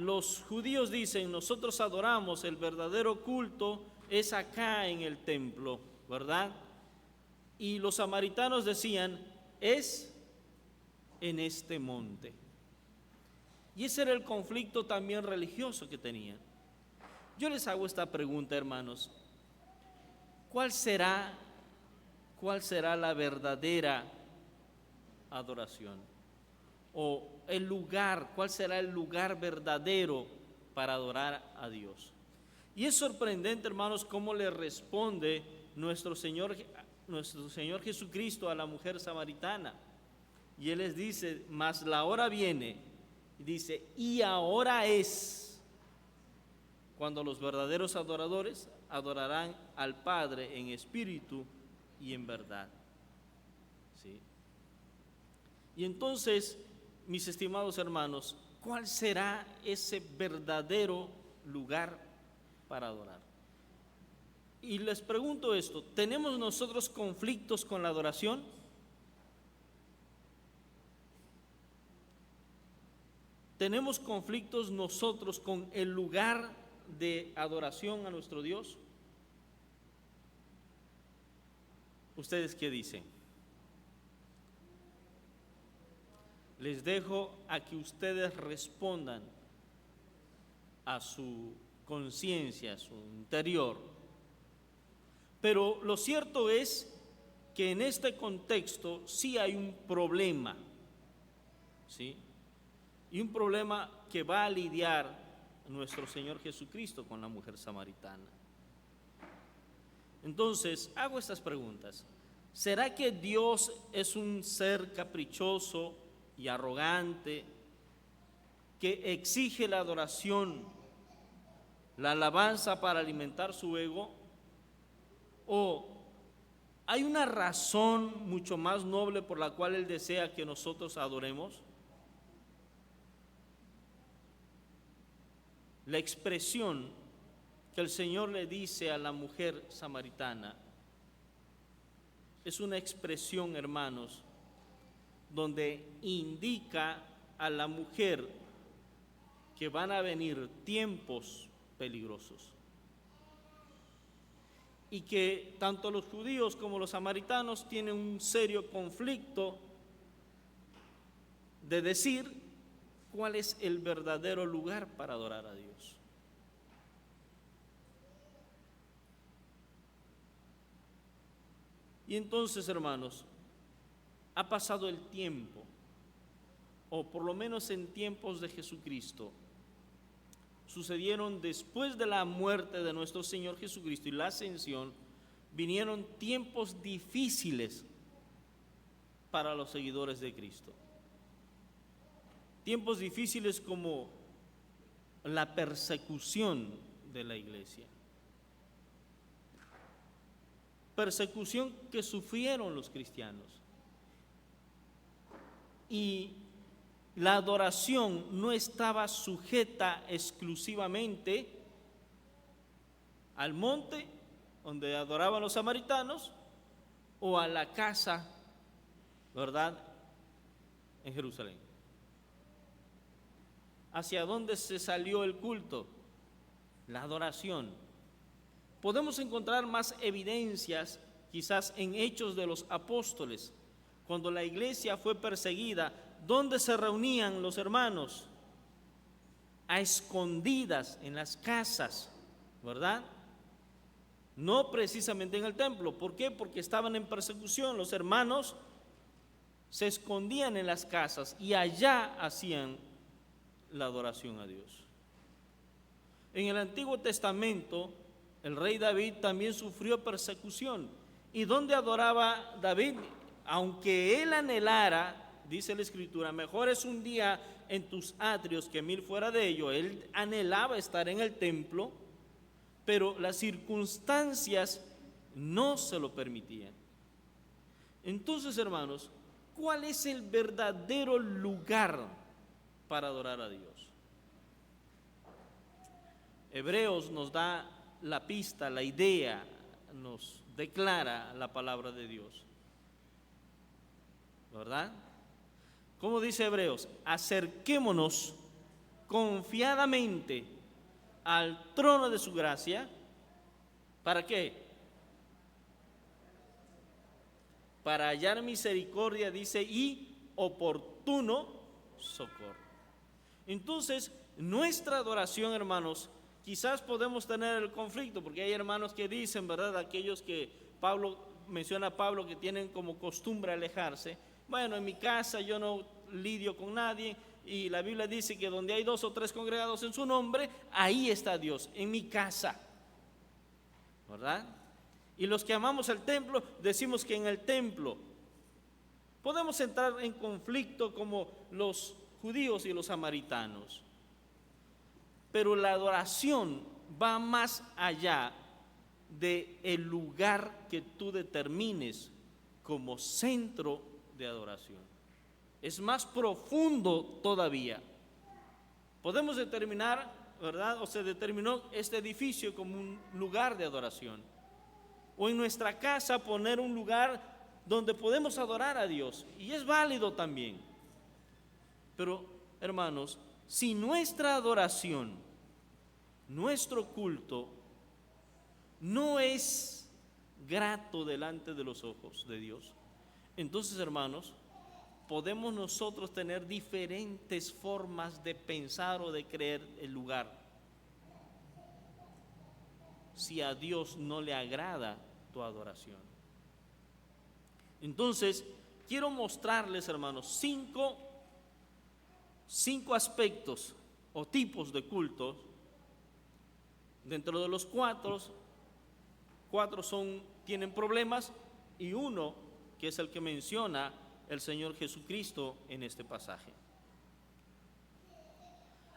los judíos dicen, nosotros adoramos, el verdadero culto es acá en el templo, ¿verdad? Y los samaritanos decían, es en este monte. Y ese era el conflicto también religioso que tenían. Yo les hago esta pregunta, hermanos. ¿Cuál será la verdadera adoración? O el lugar, ¿cuál será el lugar verdadero para adorar a Dios? Y es sorprendente, hermanos, cómo le responde nuestro Señor Jesucristo a la mujer samaritana. Y Él les dice, mas la hora viene, y dice, y ahora es, cuando los verdaderos adoradores adorarán al Padre en espíritu y en verdad. ¿Sí? Y entonces, mis estimados hermanos, ¿cuál será ese verdadero lugar para adorar? Y les pregunto esto, ¿tenemos nosotros conflictos con la adoración? ¿Tenemos conflictos nosotros con el lugar de adoración a nuestro Dios? ¿Ustedes qué dicen? Les dejo a que ustedes respondan a su conciencia, a su interior. Pero lo cierto es que en este contexto sí hay un problema, ¿sí? Y un problema que va a lidiar nuestro Señor Jesucristo con la mujer samaritana. Entonces, hago estas preguntas. ¿Será que Dios es un ser caprichoso y arrogante que exige la adoración, la alabanza para alimentar su ego? ¿O hay una razón mucho más noble por la cual Él desea que nosotros adoremos? La expresión que el Señor le dice a la mujer samaritana es una expresión, hermanos, donde indica a la mujer que van a venir tiempos peligrosos y que tanto los judíos como los samaritanos tienen un serio conflicto de decir cuál es el verdadero lugar para adorar a Dios. Y entonces, hermanos, ha pasado el tiempo, o por lo menos en tiempos de Jesucristo, sucedieron después de la muerte de nuestro Señor Jesucristo y la ascensión, vinieron tiempos difíciles para los seguidores de Cristo. Tiempos difíciles como la persecución de la iglesia. Persecución que sufrieron los cristianos. Y la adoración no estaba sujeta exclusivamente al monte donde adoraban los samaritanos o a la casa, ¿verdad?, en Jerusalén. ¿Hacia dónde se salió el culto? La adoración. Podemos encontrar más evidencias quizás en Hechos de los Apóstoles, cuando la iglesia fue perseguida. ¿Dónde se reunían los hermanos? A escondidas en las casas, ¿verdad? No precisamente en el templo. ¿Por qué? Porque estaban en persecución. Los hermanos se escondían en las casas y allá hacían la adoración a Dios. En el Antiguo Testamento, el rey David también sufrió persecución. ¿Y dónde adoraba David? Aunque él anhelara, dice la Escritura, mejor es un día en tus atrios que 1000 fuera de ello. Él anhelaba estar en el templo, pero las circunstancias no se lo permitían. Entonces, hermanos, ¿cuál es el verdadero lugar para adorar a Dios? Hebreos nos da la pista, la idea, nos declara la palabra de Dios, ¿verdad? ¿Cómo dice Hebreos? Acerquémonos confiadamente al trono de su gracia. ¿Para qué? Para hallar misericordia, dice, y oportuno socorro. Entonces, nuestra adoración, hermanos, quizás podemos tener el conflicto, porque hay hermanos que dicen, ¿verdad? Aquellos que menciona a Pablo que tienen como costumbre alejarse. Bueno, en mi casa yo no lidio con nadie, y la Biblia dice que donde hay 2 o 3 congregados en su nombre, ahí está Dios, en mi casa, ¿verdad? Y los que amamos el templo, decimos que en el templo podemos entrar en conflicto como los judíos y los samaritanos. Pero la adoración va más allá del lugar que tú determines como centro de adoración. Es más profundo todavía. Podemos determinar, ¿verdad? O se determinó este edificio como un lugar de adoración. O en nuestra casa poner un lugar donde podemos adorar a Dios. Y es válido también. Pero, hermanos, si nuestra adoración, nuestro culto, no es grato delante de los ojos de Dios, entonces, hermanos, podemos nosotros tener diferentes formas de pensar o de creer el lugar. Si a Dios no le agrada tu adoración. Entonces, quiero mostrarles, hermanos, cinco aspectos o tipos de cultos. Dentro de los cuatro tienen problemas, y uno que es el que menciona el Señor Jesucristo en este pasaje.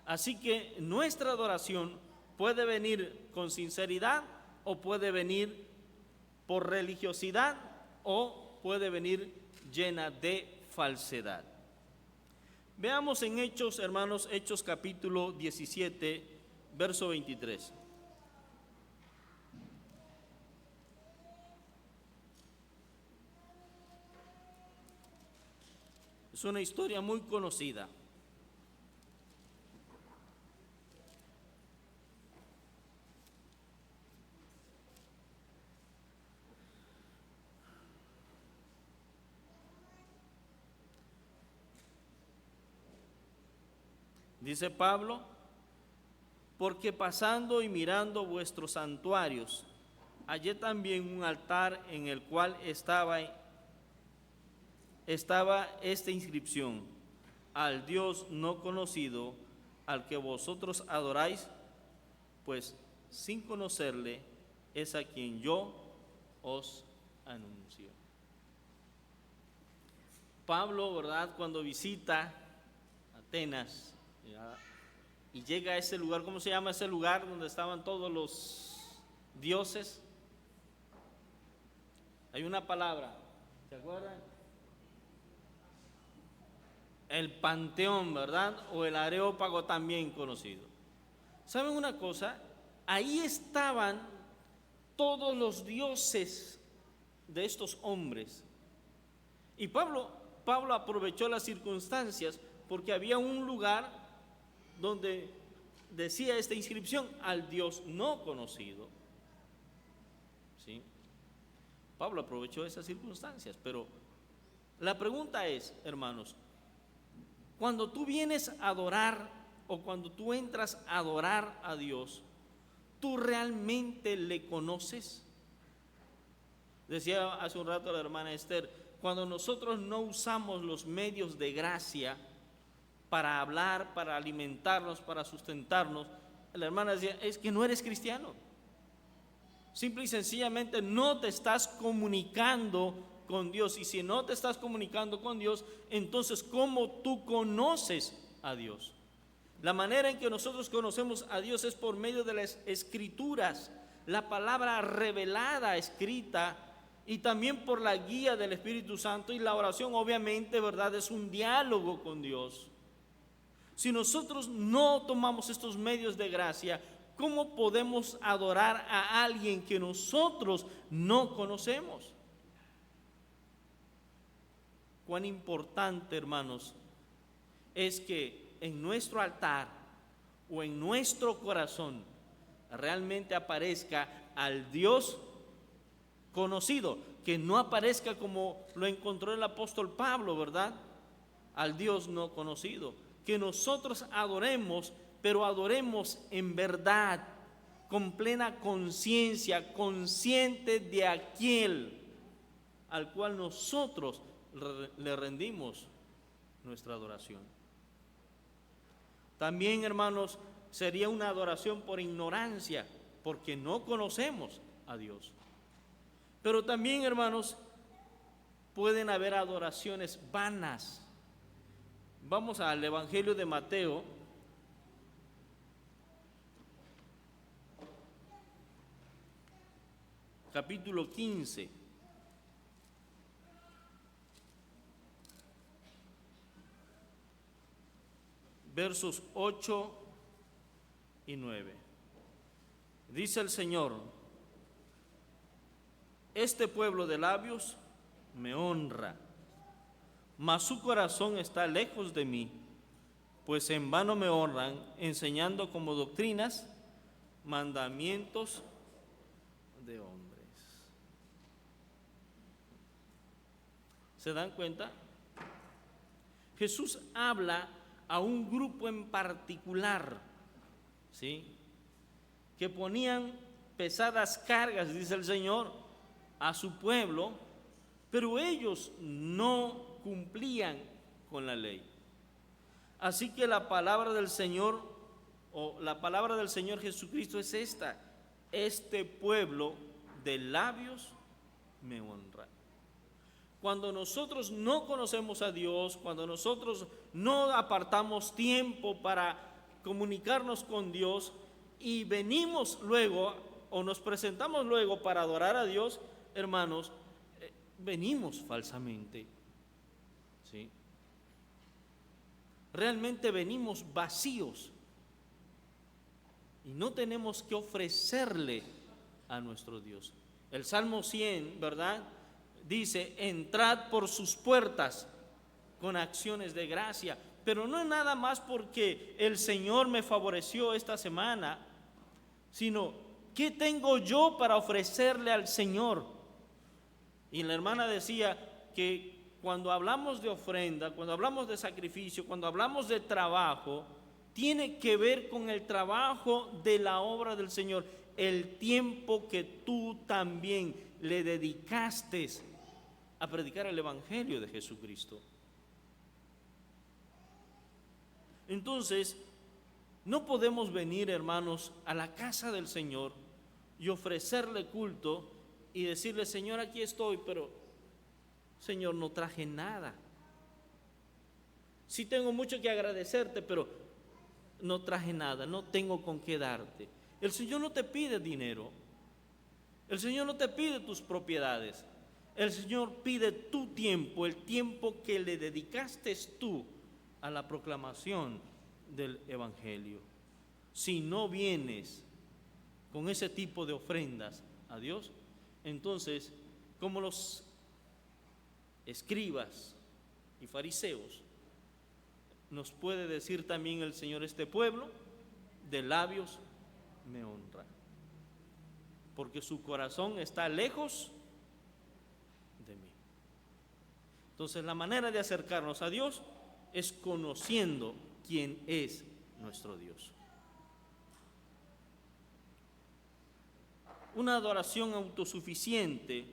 Así que nuestra adoración puede venir con sinceridad, o puede venir por religiosidad, o puede venir llena de falsedad. Veamos en Hechos, hermanos, Hechos capítulo 17, verso 23. Es una historia muy conocida. Dice Pablo: porque pasando y mirando vuestros santuarios, hallé también un altar en el cual estaba esta inscripción: al Dios no conocido, al que vosotros adoráis, pues sin conocerle es a quien yo os anuncio. Pablo, ¿verdad?, cuando visita Atenas y llega a ese lugar, ¿cómo se llama ese lugar donde estaban todos los dioses? Hay una palabra, ¿se acuerdan? El Panteón, ¿verdad? O el Areópago, también conocido. ¿Saben una cosa? Ahí estaban todos los dioses de estos hombres. Y Pablo aprovechó las circunstancias, porque había un lugar donde decía esta inscripción: al Dios no conocido. ¿Sí? Pablo aprovechó esas circunstancias, pero la pregunta es, hermanos, cuando tú vienes a adorar, o cuando tú entras a adorar a Dios, ¿tú realmente le conoces? Decía hace un rato la hermana Esther, cuando nosotros no usamos los medios de gracia para hablar, para alimentarnos, para sustentarnos, la hermana decía: es que no eres cristiano. Simple y sencillamente no te estás comunicando con Dios. Y si no te estás comunicando con Dios, entonces ¿cómo tú conoces a Dios? La manera en que nosotros conocemos a Dios es por medio de las Escrituras, la palabra revelada, escrita, y también por la guía del Espíritu Santo. Y la oración, obviamente, ¿verdad?, es un diálogo con Dios. Si nosotros no tomamos estos medios de gracia, ¿cómo podemos adorar a alguien que nosotros no conocemos? Cuán importante, hermanos, es que en nuestro altar o en nuestro corazón realmente aparezca al Dios conocido, que no aparezca como lo encontró el apóstol Pablo, ¿verdad? Al Dios no conocido. Que nosotros adoremos, pero adoremos en verdad, con plena conciencia, consciente de aquel al cual nosotros le rendimos nuestra adoración. También, hermanos, sería una adoración por ignorancia, porque no conocemos a Dios. Pero también, hermanos, pueden haber adoraciones vanas. Vamos al Evangelio de Mateo, capítulo 15. Versos 8 y 9. Dice el Señor: este pueblo de labios me honra, mas su corazón está lejos de mí, pues en vano me honran, enseñando como doctrinas mandamientos de hombres. ¿Se dan cuenta? Jesús habla a un grupo en particular, ¿sí?, que ponían pesadas cargas, dice el Señor, a su pueblo, pero ellos no cumplían con la ley. Así que la palabra del Señor, o la palabra del Señor Jesucristo es esta: este pueblo de labios me honra. Cuando nosotros no conocemos a Dios, cuando nosotros no apartamos tiempo para comunicarnos con Dios y venimos luego o nos presentamos luego para adorar a Dios, hermanos, venimos falsamente, ¿sí? Realmente venimos vacíos y no tenemos que ofrecerle a nuestro Dios. El Salmo 100, ¿verdad?, dice: entrad por sus puertas con acciones de gracia. Pero no es nada más porque el Señor me favoreció esta semana, sino ¿qué tengo yo para ofrecerle al Señor? Y la hermana decía que cuando hablamos de ofrenda, cuando hablamos de sacrificio, cuando hablamos de trabajo, tiene que ver con el trabajo de la obra del Señor, el tiempo que tú también le dedicaste a predicar el Evangelio de Jesucristo. Entonces, no podemos venir, hermanos, a la casa del Señor y ofrecerle culto y decirle: Señor, aquí estoy, pero Señor, no traje nada. Sí tengo mucho que agradecerte, pero no traje nada, no tengo con qué darte. El Señor no te pide dinero, el Señor no te pide tus propiedades, el Señor pide tu tiempo, el tiempo que le dedicaste tú a la proclamación del Evangelio. Si no vienes con ese tipo de ofrendas a Dios, entonces, como los escribas y fariseos, nos puede decir también el Señor: este pueblo de labios me honra, porque su corazón está lejos de mí. Entonces, la manera de acercarnos a Dios es conociendo quién es nuestro Dios. Una adoración autosuficiente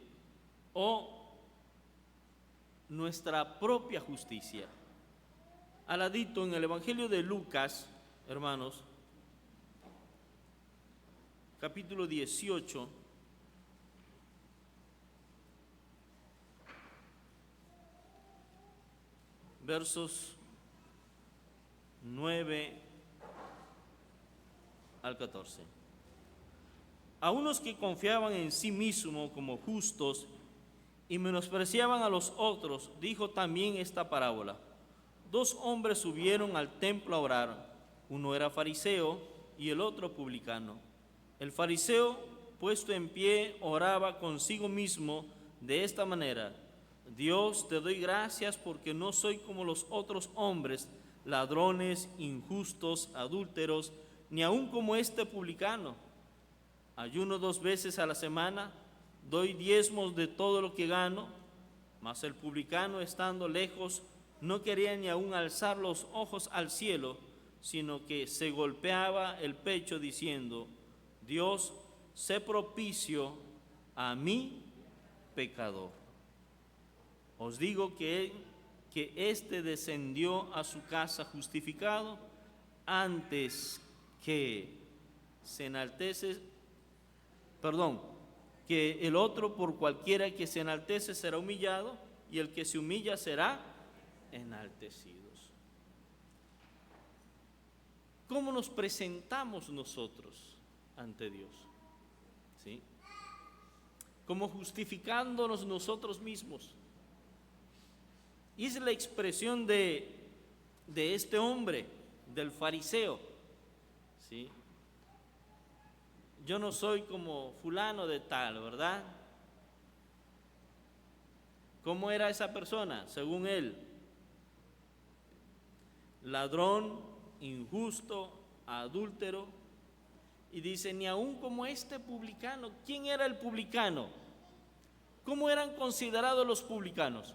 o nuestra propia justicia. Al ladito en el Evangelio de Lucas, hermanos, capítulo 18, versos 9 al 14. A unos que confiaban en sí mismos como justos y menospreciaban a los otros, dijo también esta parábola: 2 hombres subieron al templo a orar, uno era fariseo y el otro publicano. El fariseo, puesto en pie, oraba consigo mismo de esta manera: Dios, te doy gracias porque no soy como los otros hombres, ladrones, injustos, adúlteros, ni aun como este publicano. Ayuno 2 veces a la semana, doy diezmos de todo lo que gano. Mas el publicano, estando lejos, no quería ni aun alzar los ojos al cielo, sino que se golpeaba el pecho diciendo: Dios, sé propicio a mí, pecador. Os digo que éste descendió a su casa justificado antes que se enaltece, que el otro, por cualquiera que se enaltece será humillado, y el que se humilla será enaltecido. ¿Cómo nos presentamos nosotros ante Dios? ¿Sí? Como justificándonos nosotros mismos. Y es la expresión de este hombre, del fariseo. ¿Sí? Yo no soy como fulano de tal, ¿verdad? ¿Cómo era esa persona? Según él, ladrón, injusto, adúltero, y dice, ni aun como este publicano. ¿Quién era el publicano? ¿Cómo eran considerados los publicanos?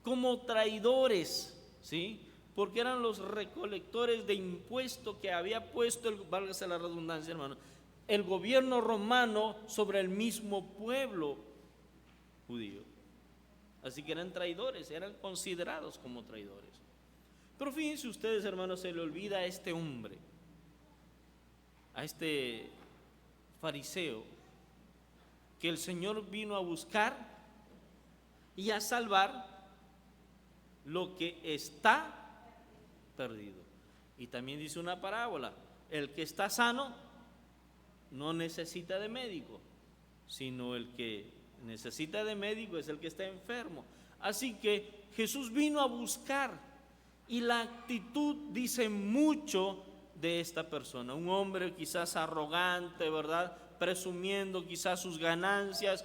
Como traidores, ¿sí? Porque eran los recolectores de impuestos que había puesto, válgase la redundancia, hermano, el gobierno romano sobre el mismo pueblo judío. Así que eran traidores, eran considerados como traidores. Pero fíjense ustedes, hermanos, se le olvida a este hombre, a este fariseo, que el Señor vino a buscar y a salvar lo que está perdido. Y también dice una parábola: el que está sano no necesita de médico, sino el que necesita de médico es el que está enfermo. Así que Jesús vino a buscar, y la actitud dice mucho de esta persona. Un hombre quizás arrogante, ¿verdad? Presumiendo quizás sus ganancias.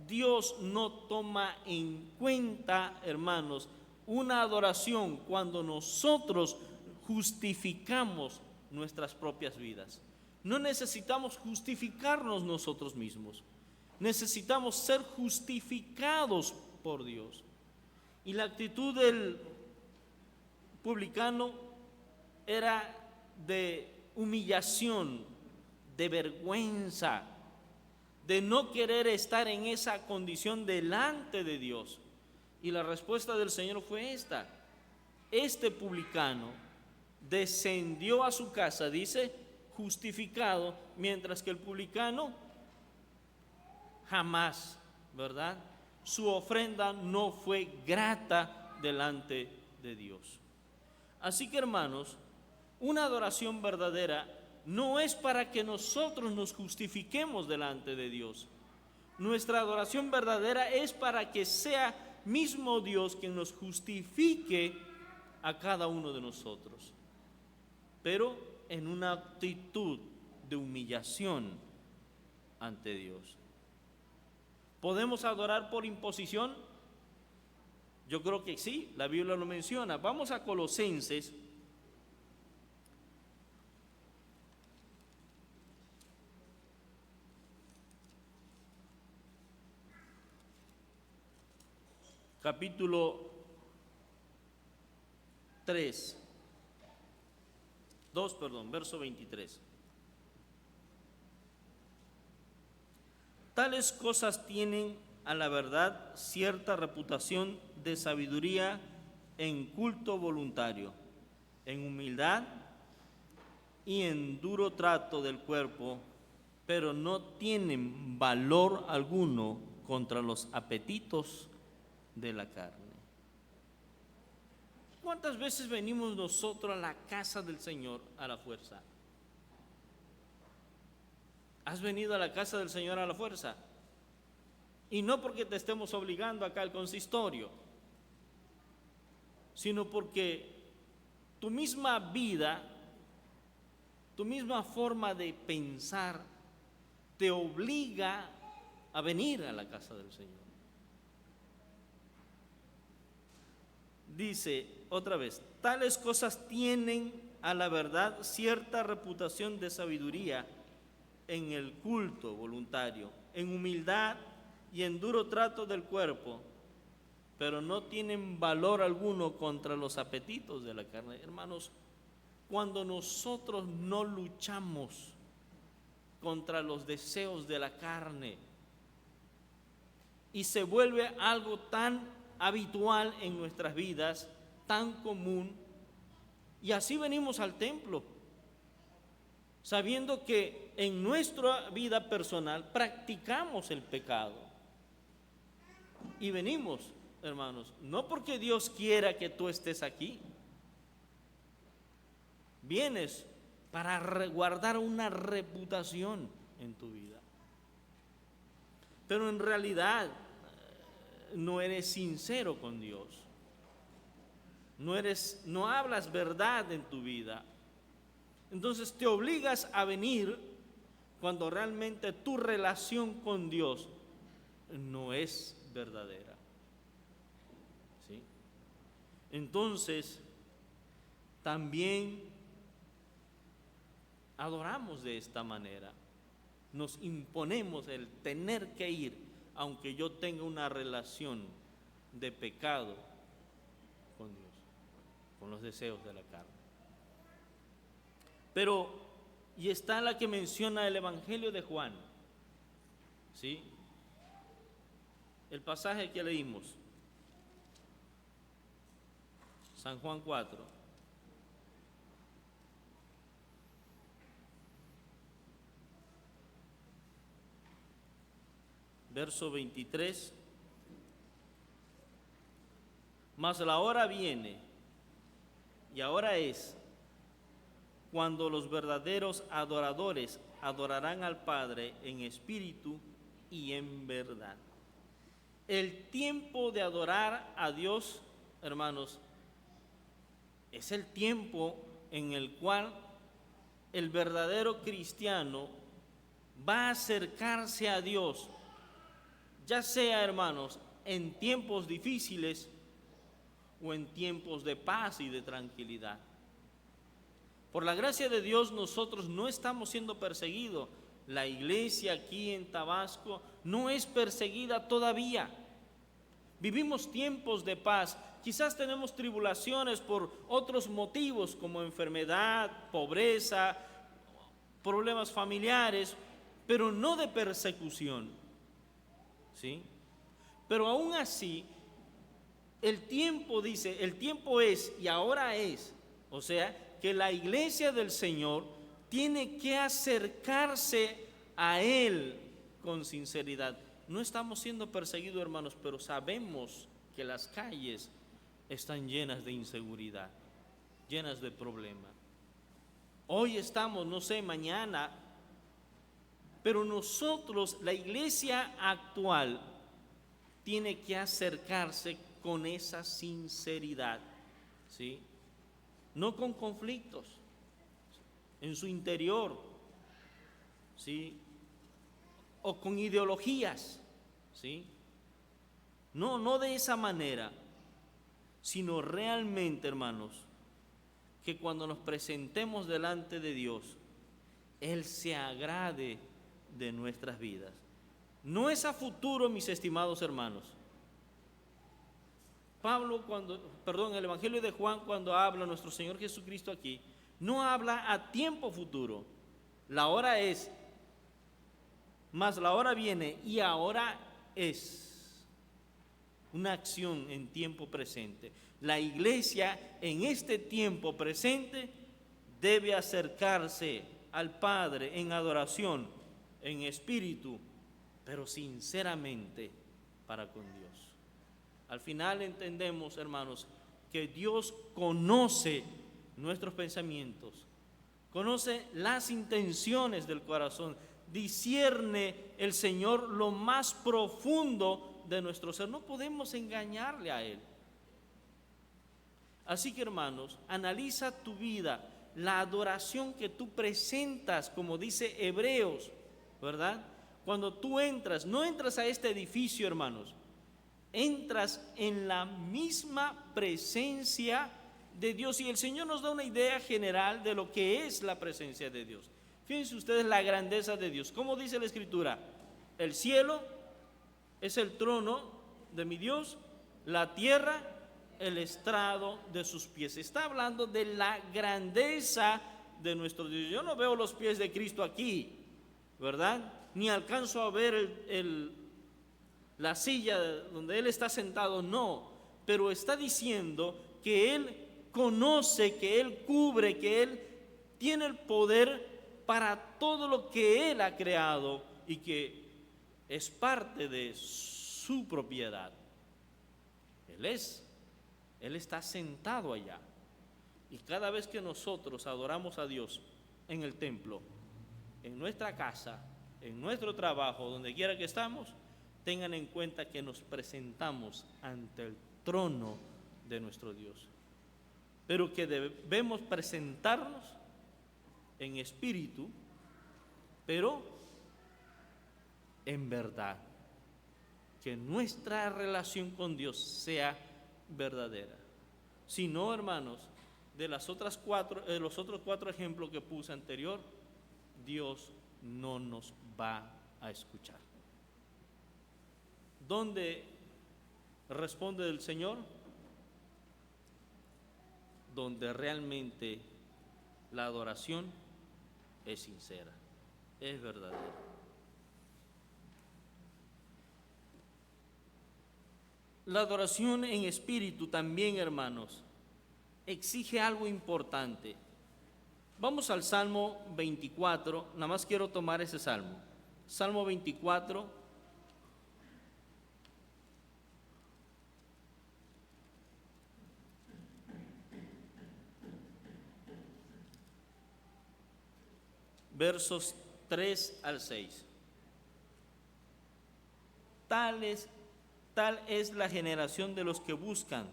Dios no toma en cuenta, hermanos, una adoración cuando nosotros justificamos nuestras propias vidas. No necesitamos justificarnos nosotros mismos. Necesitamos ser justificados por Dios. Y la actitud del publicano era de humillación, de vergüenza, de no querer estar en esa condición delante de Dios. Y la respuesta del Señor fue esta: este publicano descendió a su casa, dice, justificado, mientras que el publicano jamás, ¿verdad? Su ofrenda no fue grata delante de Dios. Así que, hermanos, una adoración verdadera no es para que nosotros nos justifiquemos delante de Dios. Nuestra adoración verdadera es para que sea mismo Dios quien nos justifique a cada uno de nosotros, pero en una actitud de humillación ante Dios. ¿Podemos adorar por imposición? Yo creo que sí, la Biblia lo menciona. Vamos a Colosenses, capítulo 2, verso 23. Tales cosas tienen a la verdad cierta reputación de sabiduría en culto voluntario, en humildad y en duro trato del cuerpo, pero no tienen valor alguno contra los apetitos de la carne. ¿Cuántas veces venimos nosotros a la casa del Señor a la fuerza? ¿Has venido a la casa del Señor a la fuerza? Y no porque te estemos obligando acá al consistorio, sino porque tu misma vida, tu misma forma de pensar te obliga a venir a la casa del Señor. Dice otra vez, tales cosas tienen a la verdad cierta reputación de sabiduría en el culto voluntario, en humildad y en duro trato del cuerpo, pero no tienen valor alguno contra los apetitos de la carne. Hermanos, cuando nosotros no luchamos contra los deseos de la carne y se vuelve algo tan habitual en nuestras vidas, tan común, y así venimos al templo, sabiendo que en nuestra vida personal practicamos el pecado. Y venimos, hermanos, no porque Dios quiera que tú estés aquí, vienes para resguardar una reputación en tu vida. Pero en realidad no eres sincero con Dios. No hablas verdad en tu vida. Entonces te obligas a venir cuando realmente tu relación con Dios no es verdadera. ¿Sí? Entonces, también adoramos de esta manera. Nos imponemos el tener que ir, aunque yo tenga una relación de pecado con Dios, con los deseos de la carne. Pero, y está la que menciona el Evangelio de Juan, ¿sí? El pasaje que leímos, San Juan 4. Verso 23. Mas la hora viene, y ahora es, cuando los verdaderos adoradores adorarán al Padre en espíritu y en verdad. El tiempo de adorar a Dios, hermanos, es el tiempo en el cual el verdadero cristiano va a acercarse a Dios, ya sea, hermanos, en tiempos difíciles o en tiempos de paz y de tranquilidad. Por la gracia de Dios, nosotros no estamos siendo perseguidos. La iglesia aquí en Tabasco no es perseguida todavía. Vivimos tiempos de paz. Quizás tenemos tribulaciones por otros motivos como enfermedad, pobreza, problemas familiares, pero no de persecución. ¿Sí? Pero aún así, el tiempo dice, el tiempo es y ahora es, o sea, que la iglesia del Señor tiene que acercarse a Él con sinceridad. No estamos siendo perseguidos, hermanos, pero sabemos que las calles están llenas de inseguridad, llenas de problemas. Hoy estamos, no sé, mañana, pero nosotros, la iglesia actual, tiene que acercarse con esa sinceridad, ¿sí? No con conflictos en su interior, ¿sí? O con ideologías, ¿sí? No de esa manera, sino realmente, hermanos, que cuando nos presentemos delante de Dios, Él se agrade de nuestras vidas. No es a futuro, mis estimados hermanos. El Evangelio de Juan, cuando habla nuestro Señor Jesucristo aquí, no habla a tiempo futuro. La hora es, mas la hora viene y ahora es una acción en tiempo presente. La iglesia en este tiempo presente debe acercarse al Padre en adoración, en espíritu, pero sinceramente para con Dios. Al final entendemos, hermanos, que Dios conoce nuestros pensamientos, conoce las intenciones del corazón, discierne el Señor lo más profundo de nuestro ser. No podemos engañarle a Él. Así que, hermanos, analiza tu vida, la adoración que tú presentas, como dice Hebreos, ¿verdad? Cuando tú entras, no entras a este edificio, hermanos, entras en la misma presencia de Dios, y el Señor nos da una idea general de lo que es la presencia de Dios. Fíjense ustedes la grandeza de Dios. ¿Cómo dice la Escritura? El cielo es el trono de mi Dios, la tierra el estrado de sus pies. Está hablando de la grandeza de nuestro Dios. Yo no veo los pies de Cristo aquí, ¿verdad? Ni alcanzo a ver la silla donde Él está sentado, no. Pero está diciendo que Él conoce, que Él cubre, que Él tiene el poder para todo lo que Él ha creado y que es parte de su propiedad. Él está sentado allá. Y cada vez que nosotros adoramos a Dios en el templo, en nuestra casa, en nuestro trabajo, donde quiera que estamos, tengan en cuenta que nos presentamos ante el trono de nuestro Dios. Pero que debemos presentarnos en espíritu, pero en verdad. Que nuestra relación con Dios sea verdadera. Si no, hermanos, de los otros 4 ejemplos que puse anterior, Dios no nos va a escuchar. ¿Dónde responde el Señor? Donde realmente la adoración es sincera, es verdadera. La adoración en espíritu también, hermanos, exige algo importante. Vamos al Salmo 24, nada más quiero tomar ese salmo. Salmo 24, versos 3 al 6. Tal es la generación de los que buscan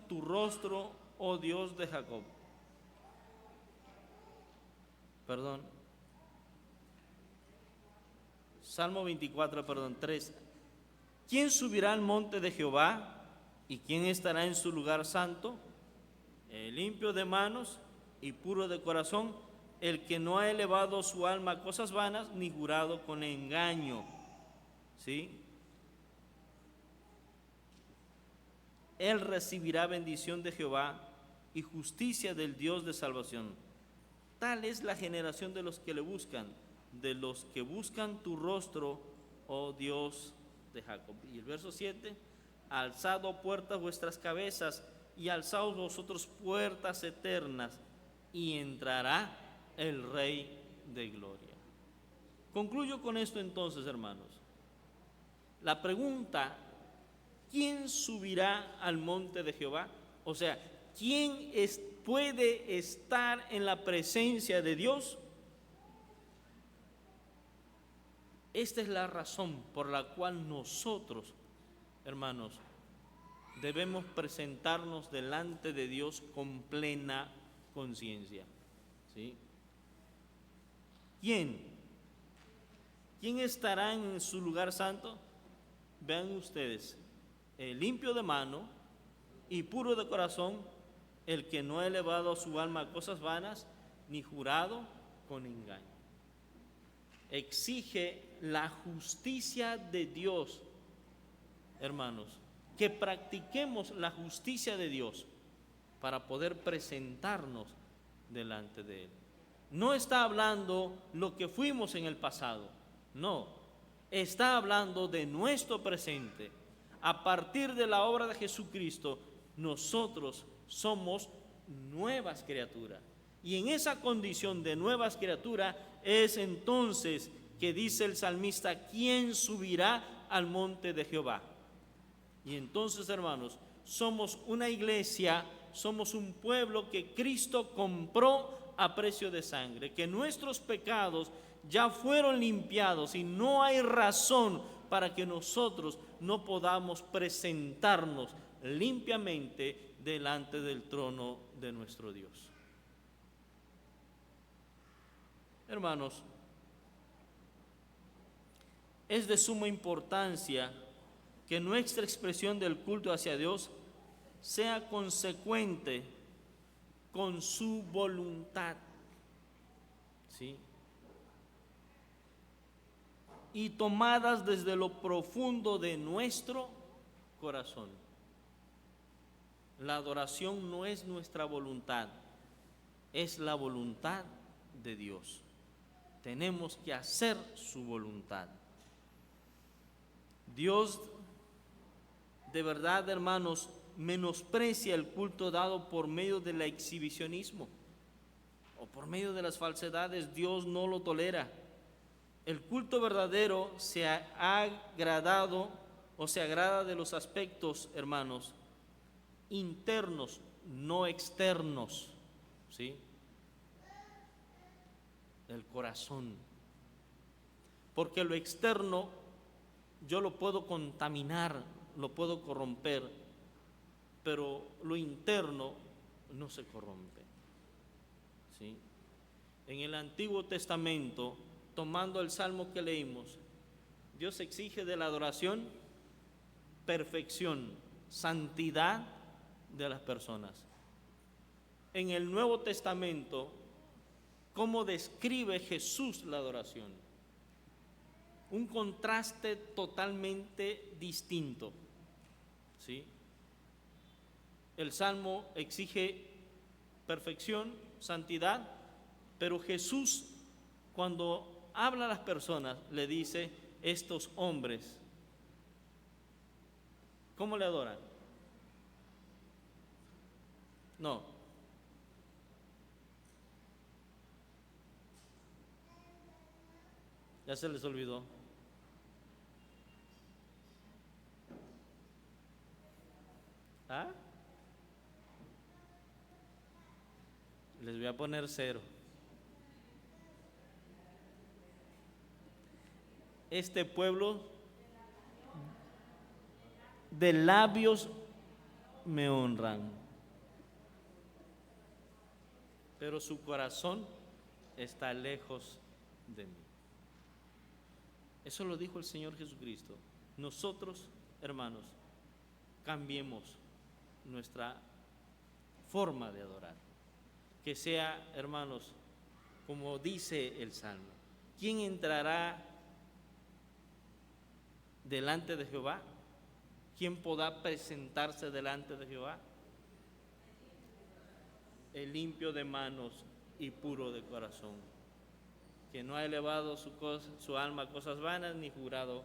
tu rostro, oh Dios de Jacob. Salmo 24, 3. ¿Quién subirá al monte de Jehová? ¿Y quién estará en su lugar santo? El limpio de manos y puro de corazón, el que no ha elevado su alma a cosas vanas, ni jurado con engaño. ¿Sí? Él recibirá bendición de Jehová y justicia del Dios de salvación. Tal es la generación de los que le buscan, de los que buscan tu rostro, oh Dios de Jacob. Y el verso 7, alzad, oh puertas, vuestras cabezas, y alzaos vosotros puertas eternas, y entrará el Rey de gloria. Concluyo con esto entonces, hermanos. La pregunta, ¿quién subirá al monte de Jehová? O sea, ¿quién puede estar en la presencia de Dios? Esta es la razón por la cual nosotros, hermanos, debemos presentarnos delante de Dios con plena conciencia. ¿Sí? ¿Quién estará en su lugar santo? Vean ustedes, el limpio de mano y puro de corazón, el que no ha elevado su alma a cosas vanas, ni jurado con engaño. Exige la justicia de Dios, hermanos, que practiquemos la justicia de Dios para poder presentarnos delante de Él. No está hablando lo que fuimos en el pasado, no, está hablando de nuestro presente. A partir de la obra de Jesucristo, nosotros somos nuevas criaturas. Y en esa condición de nuevas criaturas es entonces que dice el salmista, ¿quién subirá al monte de Jehová? Y entonces, hermanos, somos una iglesia, somos un pueblo que Cristo compró a precio de sangre, que nuestros pecados ya fueron limpiados y no hay razón para que nosotros no podamos presentarnos limpiamente delante del trono de nuestro Dios. Hermanos, es de suma importancia que nuestra expresión del culto hacia Dios sea consecuente con su voluntad, ¿sí? Y tomadas desde lo profundo de nuestro corazón. La adoración no es nuestra voluntad, es la voluntad de Dios. Tenemos que hacer su voluntad. Dios, de verdad, hermanos, menosprecia el culto dado por medio del exhibicionismo o por medio de las falsedades. Dios no lo tolera. El culto verdadero se ha agradado o se agrada de los aspectos, hermanos, internos, no externos, ¿sí? Del corazón. Porque lo externo yo lo puedo contaminar, lo puedo corromper, pero lo interno no se corrompe, ¿sí? En el Antiguo Testamento, tomando el salmo que leímos, Dios exige de la adoración perfección, santidad de las personas. En el Nuevo Testamento, ¿cómo describe Jesús la adoración? Un contraste totalmente distinto, ¿sí? El Salmo exige perfección, santidad, pero Jesús, cuando habla a las personas, le dice: estos hombres, ¿cómo le adoran? No. Ya se les olvidó. ¿Ah? Les voy a poner 0. Este pueblo de labios me honran, pero su corazón está lejos de mí. Eso lo dijo el Señor Jesucristo. Nosotros, hermanos, cambiemos nuestra forma de adorar. Que sea, hermanos, como dice el Salmo: ¿quién entrará delante de Jehová? ¿Quién podrá presentarse delante de Jehová? El limpio de manos y puro de corazón, que no ha elevado su alma a cosas vanas, ni jurado.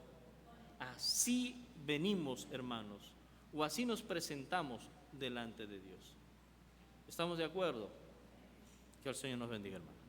Así venimos, hermanos, o así nos presentamos delante de Dios. ¿Estamos de acuerdo? Que el Señor nos bendiga, hermanos.